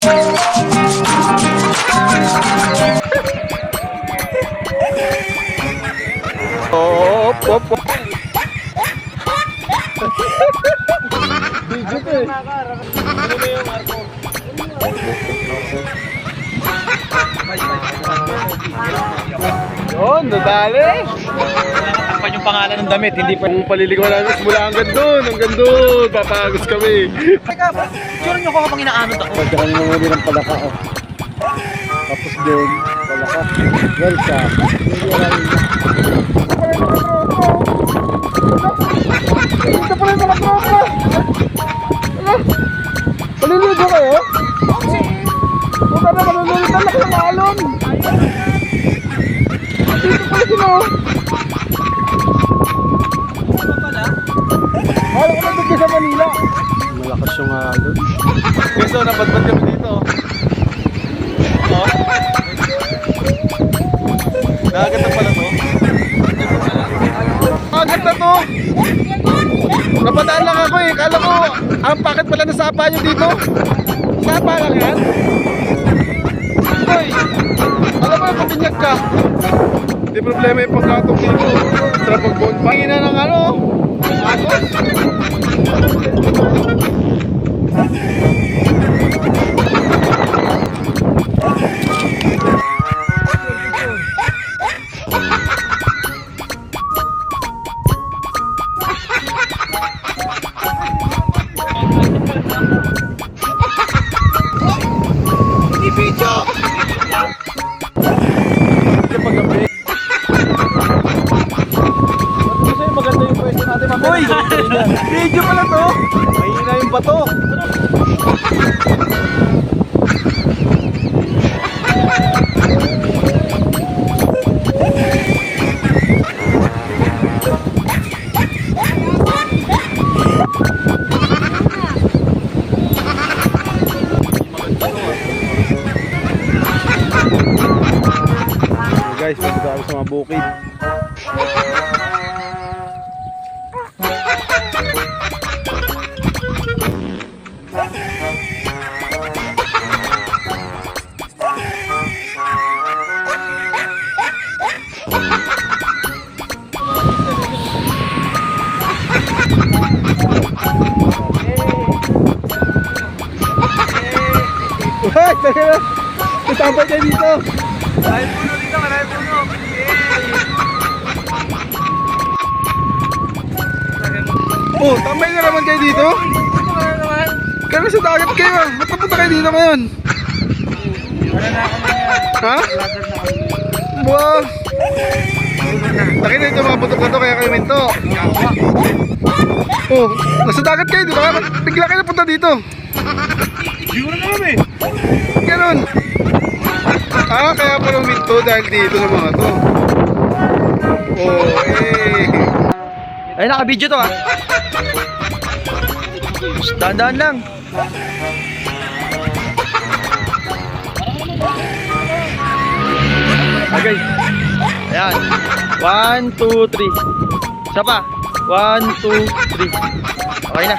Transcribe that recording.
Op. Yun, nadali. Takpan yung pangalan ng damit, hindi pa. Kung paliligawan namin mula hanggang doon, papagos kami. Teka, sure nyo ko habang inaanod ako. Pagkakan mo muli ng palaka. Tapos doon, palaka. Welsa. Ito pala yung malakropa. Paliligo kayo? Puta na, malulunod na laki ng alon. Dito pala sila. Mahal ko nandun sa Manila. Malakas yung alon. Guys, napadpad kami dito. Dagat na pala to. Dagat na to. Napadaan lang ako eh. Kala ko, ang pakit pala na sapa nyo dito. Sapa lang yan. Hoy, alam mo na patinyag ka. Hindi problema yung pagkatong dito. Sarap mag-bond. Pangina ng ano, agos. Video! Paggabi. Kasi maganda yung pwesto natin mamaya. Uy! Video pala to! Mahina yung bato. Guys, punta ako sa mga bukid. Wait, teka na. Itambay kayo dito. Marami puno dito, marami puno. Oh, tambay na naman kayo dito? Kaya sa dagat kayo ah. Ba't napunta kayo dito ngayon? Ha? Wow! Nakita nyo mga butok na to kaya kayo minto. Oh, nasa dagat kayo dito. Kaya bigla kayo napunta dito. Siguro na kami. Ganun. Ah, kaya pala minto dahil dito sa mga to. Oh, eh. Ay, naka-video to ah. Dahan-dahan lang. Okay. Ayan. 1, 2, 3. Isa pa. 1, 2, 3. Okay na.